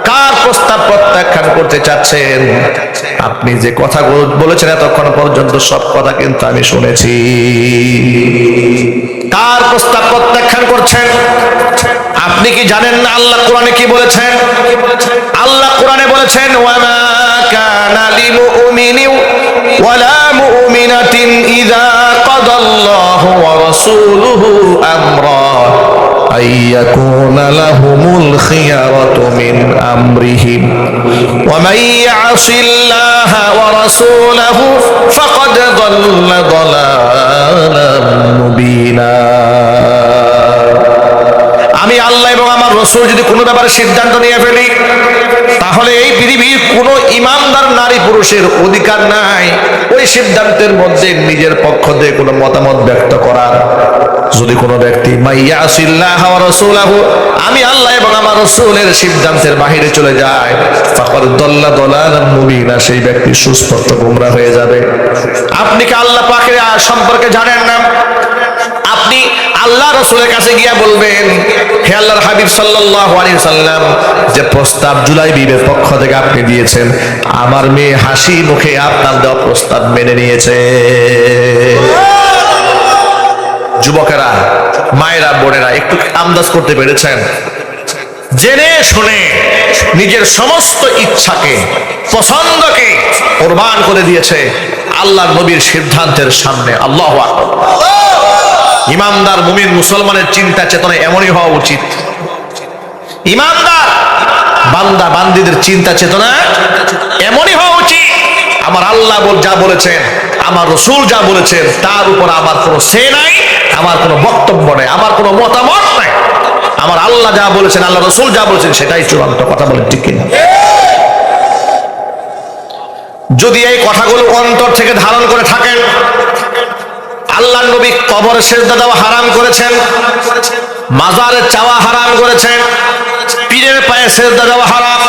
কার প্রস্তাব প্রত্যাখ্যান করতে চাচ্ছেন? আপনি যে কথা বলেছেন এতক্ষণ পর্যন্ত সব কথা কিন্তু আমি শুনেছি, কার প্রস্তাব প্রত্যাখ্যান করছেন? আপনি কি জানেন না আল্লাহ কোরআনে কি বলেছেন? আল্লাহ কোরআনে বলেছেন, ওয়ামা কানা লিমুমিনিন ওয়ালা মুমিনাতিন ইযা কাদাল্লাহু ওয়া রাসূলুহু আমরা আইয়াকুনা লাহুমুল খিয়ারাতু মিন আমরিহিম ওয়া মান ইয়াসিল্লাহা ওয়া রাসূলাহু ফাকাদ দাল্লা দালালাম মুবিনা। আমি আল্লাহ এবং আমার রাসূল যদি কোনো ব্যাপারে সিদ্ধান্ত নিয়ে ফেলি, তাহলে এই পৃথিবীর কোনো ইমানদার নারী পুরুষের অধিকার নাই ওই সিদ্ধান্তের মধ্যে নিজের পক্ষ থেকে কোনো মতামত ব্যক্ত করার। যদি কোনো ব্যক্তি মাইয়াসিল্লাহ ওয়া রাসূলাহু, আমি আল্লাহ এবং আমার রাসূলের সিদ্ধান্তের বাহিরে চলে যায়, ফাকাদ দাল্লা দালালাম মুবিনা, সেই ব্যক্তি সুস্পষ্ট গোমরাহ হয়ে যাবে। আপনি কি আল্লাহ পাকের সম্পর্কে জানেন না? আপনি আল্লাহ রাসূলের কাছে গিয়া বলবেন, হে আল্লাহর হাবিব সাল্লাল্লাহু আলাইহি সাল্লাম, যে প্রস্তাব জুলাই বিবির পক্ষ থেকে আপনি দিয়েছেন, আমার মেয়ে হাসি মুখে আপনার দেওয়া প্রস্তাব মেনে নিয়েছে। যুবকেরা, মায়েরা, বোনেরা, একটু আন্দাজ করতে পেরেছেন? জেনে শুনে নিজের সমস্ত ইচ্ছাকে, পছন্দকে কুরবান করে দিয়েছে আল্লাহর নবীর সিদ্ধান্তের সামনে। আল্লাহু আকবার। ইমানদার মুমিন মুসলমানের চিন্তা চেতনা এমনই হওয়া উচিত। ইমানদার বান্দা বান্দীদের চিন্তা চেতনা এমনই হওয়া উচিত। আমার আল্লাহ যা বলেছেন, আমার রাসূল যা বলেছেন, তার উপর আমার কোনো সে নাই, আমার কোনো বক্তব্য নাই, আমার কোনো মতামত নাই। আমার আল্লাহ যা বলেছেন, আল্লাহ রাসূল যা বলেছেন, সেটাই চূড়ান্ত। কথা বলেন ঠিক কিনা? যদি এই কথাগুলো অন্তর থেকে ধারণ করে থাকেন, আল্লাহর নবী কবরে সিজদা দেওয়া হারাম করেছেন, মাজারে চাওয়া হারাম করেছেন, পীরের পায়ে সিজদা দেওয়া হারাম,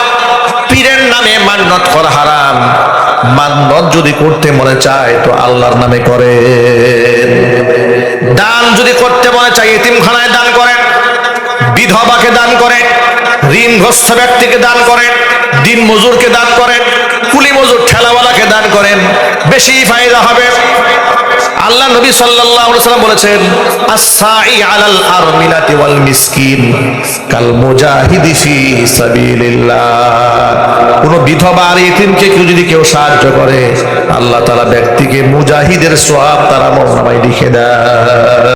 পীরের নামে মান্নত করা হারাম। মান্নত যদি করতে মনে চায় তো আল্লাহর নামে করে। দান যদি করতে মনে চায়, এতিমখানায় দান করেন, বিধবাকে দান করেন, ঋণগ্রস্ত ব্যক্তিকে দান করেন, দিন মজুরকে দান করেন, কুলি মজুর ঠেলাওয়ালাকে দান করেন, বেশি ফায়দা হবে। আল্লাহ নবী সাল্লাল্লাহু আলাইহি ওয়াসাল্লাম বলেছেন, আস-সাই আলাল আরমিলাতি ওয়াল মিসকিন কাল মুজাহিদি ফি সাবিলিল্লাহ। কোন বিধবা আর এতিমকে যদি কেউ সাহায্য করে, আল্লাহ তাআলা ব্যক্তিকে মুজাহিদের সওয়াব তার আমলনামায় লিখে দেয়।